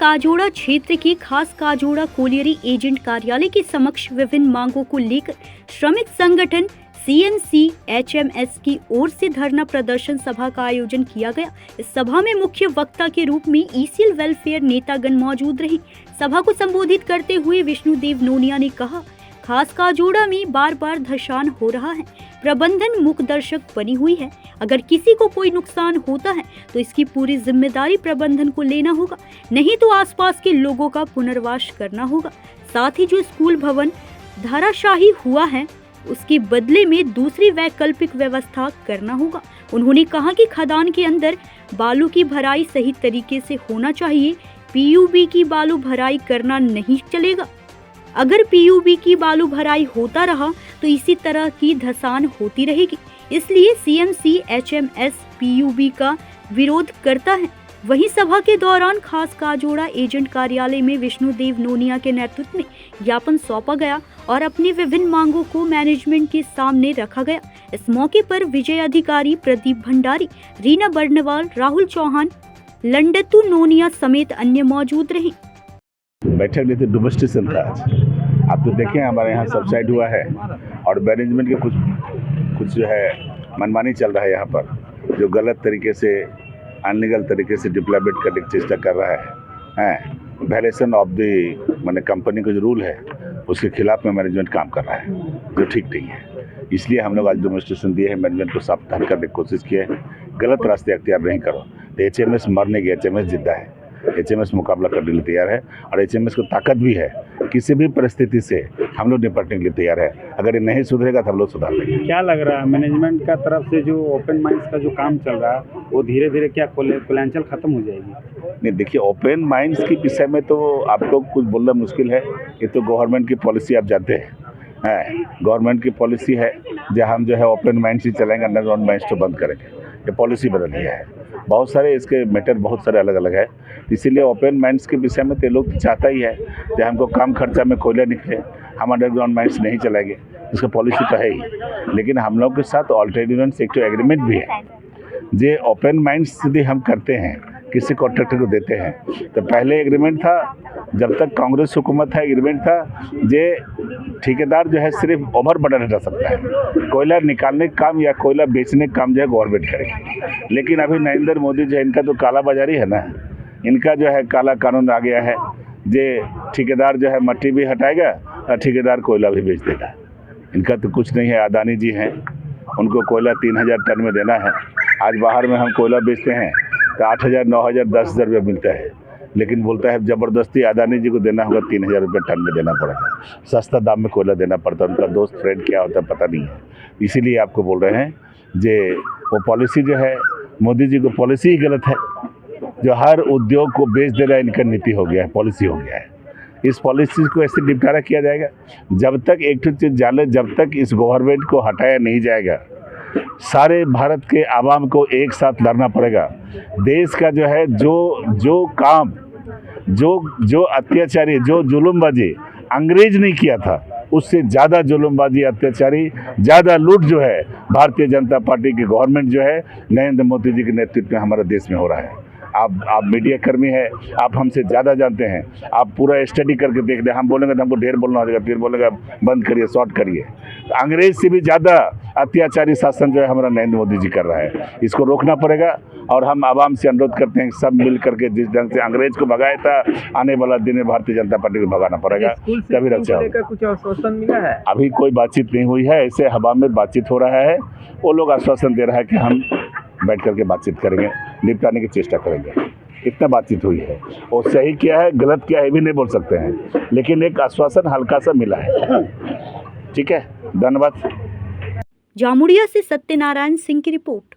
काजोड़ा क्षेत्र के खास काजोड़ा कोलियरी एजेंट कार्यालय के समक्ष विभिन्न मांगों को लेकर श्रमिक संगठन CMC HMS की ओर से धरना प्रदर्शन सभा का आयोजन किया गया। इस सभा में मुख्य वक्ता के रूप में ECL वेलफेयर नेतागण मौजूद रहे। सभा को संबोधित करते हुए विष्णुदेव नोनिया ने कहा, खास काजोड़ा में बार बार धसान हो रहा है, प्रबंधन मूक दर्शक बनी हुई है। अगर किसी को कोई नुकसान होता है तो इसकी पूरी जिम्मेदारी प्रबंधन को लेना होगा, नहीं तो आसपास के लोगों का पुनर्वास करना होगा। साथ ही जो स्कूल भवन धराशाही हुआ है उसके बदले में दूसरी वैकल्पिक व्यवस्था करना होगा। उन्होंने कहा कि खदान के अंदर बालू की भराई सही तरीके से होना चाहिए, PUB की बालू भराई करना नहीं चलेगा। अगर PUB की बालू भराई होता रहा तो इसी तरह की धसान होती रहेगी। इसलिए CMC HMS PUB का विरोध करता है। वहीं सभा के दौरान खास काजोड़ा एजेंट कार्यालय में विष्णुदेव नोनिया के नेतृत्व में ज्ञापन सौंपा गया और अपनी विभिन्न मांगों को मैनेजमेंट के सामने रखा गया। इस मौके पर विजय अधिकारी, प्रदीप भंडारी, रीना बर्नवाल, राहुल चौहान, लंडतू नोनिया समेत अन्य मौजूद रहे। बैठक में तो डेमोन्स्ट्रेशन था आज। आप तो देखें हमारे यहाँ सबसाइड हुआ है और मैनेजमेंट के कुछ जो है मनमानी चल रहा है यहाँ पर, जो गलत तरीके से अनलीगल तरीके से डिप्लॉयमेंट करने की चेष्टा कर रहा है। वायलेशन ऑफ द मैंने कंपनी का जो रूल है उसके खिलाफ में मैनेजमेंट काम कर रहा है, जो ठीक नहीं है। इसलिए हम लोग आज डेमोन्स्ट्रेशन दिए हैं, मैनेजमेंट को सावधान करने की कोशिश की है। गलत रास्ते अख्तियार नहीं करो। तो HMS मर नहीं गया, HMS जिंदा है। HMS मुकाबला करने के लिए तैयार है और HMS को ताकत भी है, किसी भी परिस्थिति से हम लोग निपटने के लिए तैयार है। अगर ये नहीं सुधरेगा तो हम लोग सुधार लेंगे। क्या लग रहा है मैनेजमेंट का तरफ से जो ओपन माइंस का जो काम चल रहा है वो धीरे धीरे क्या कोलांचल खत्म हो जाएगी? नहीं, देखिए ओपन माइंस के विषय में तो आप लोग कुछ बोलना मुश्किल है। ये तो गवर्नमेंट की पॉलिसी आप जानते हैं। गवर्नमेंट की पॉलिसी है जहाँ हम जो है ओपन माइंस ही चलाएंगे, अंडरग्राउंड माइंस तो बंद करेंगे। ये पॉलिसी बदल लिया है। बहुत सारे इसके मैटर बहुत सारे अलग अलग है, इसीलिए ओपन माइंस के विषय में तो लोग चाहता ही है कि हमको कम खर्चा में कोयला निकले, हम अंडरग्राउंड माइंस नहीं चलाएंगे। इसका पॉलिसी तो है ही, लेकिन हम लोग के साथ ऑल्टरनेटिव सेक्टर एग्रीमेंट भी है। जे ओपन माइंस यदि हम करते हैं, किसी कॉन्ट्रैक्टर को देते हैं, तो पहले एग्रीमेंट था, जब तक कांग्रेस हुकूमत था एग्रीमेंट था जे ठेकेदार जो है सिर्फ ओवर बर्डन हटा सकता है, कोयला निकालने का काम या कोयला बेचने का काम जो है गवर्नमेंट करेगी। लेकिन अभी नरेंद्र मोदी जो है इनका तो काला बाजारी है ना, इनका जो है काला कानून आ गया है, जे ठेकेदार जो है मट्टी भी हटाएगा और ठेकेदार कोयला भी बेच देगा। इनका तो कुछ नहीं है। अदानी जी हैं, उनको कोयला 3000 टन में देना है। आज बाहर में हम कोयला बेचते हैं तो 8000, 9000, 10,000 रुपये मिलता है, लेकिन बोलता है जबरदस्ती अदानी जी को देना होगा, 3000 रुपये टन में देना पड़ेगा। सस्ता दाम में कोयला देना पड़ता है। उनका दोस्त फ्रेंड क्या होता है पता नहीं है। इसीलिए आपको बोल रहे हैं जे वो पॉलिसी जो है मोदी जी को पॉलिसी ही गलत है, जो हर उद्योग को बेच दे रहा है। इनका नीति हो गया है, पॉलिसी हो गया है। इस पॉलिसी को ऐसे निपटारा किया जाएगा जब तक एक चीज़ जाने, जब तक इस गवर्नमेंट को हटाया नहीं जाएगा, सारे भारत के आवाम को एक साथ लड़ना पड़ेगा। देश का जो है जो काम जो अत्याचारी, जो जुल्मबाजी अंग्रेज नहीं किया था, उससे ज़्यादा जुल्मबाजी, अत्याचारी, ज़्यादा लूट जो है भारतीय जनता पार्टी की गवर्नमेंट जो है नरेंद्र मोदी जी के नेतृत्व में हमारे देश में हो रहा है। आप मीडिया कर्मी हैं, आप हमसे ज़्यादा जानते हैं। आप पूरा स्टडी करके देख लें। हम बोलेंगे तो हमको ढेर बोलना हो जाएगा, फिर बोलेगा बंद करिए, शॉर्ट करिए। तो अंग्रेज से भी ज़्यादा अत्याचारी शासन जो है हमारा नरेंद्र मोदी जी कर रहा है। इसको रोकना पड़ेगा और हम आवाम से अनुरोध करते हैं सब मिल करके जिस ढंग से अंग्रेज को भगाया था, आने वाला दिन में भारतीय जनता पार्टी को भगाना पड़ेगा, तभी रक्षा होगा। कुछ आश्वासन मिला है? अभी कोई बातचीत नहीं हुई है, ऐसे हवा में बातचीत हो रहा है। वो लोग आश्वासन दे रहा है कि हम बैठ करके बातचीत करेंगे, निपटाने की चेष्टा करेंगे। इतना बातचीत हुई है। और सही क्या है गलत क्या है भी नहीं बोल सकते हैं, लेकिन एक आश्वासन हल्का सा मिला है। ठीक है, धन्यवाद। जामुड़िया से सत्यनारायण सिंह की रिपोर्ट।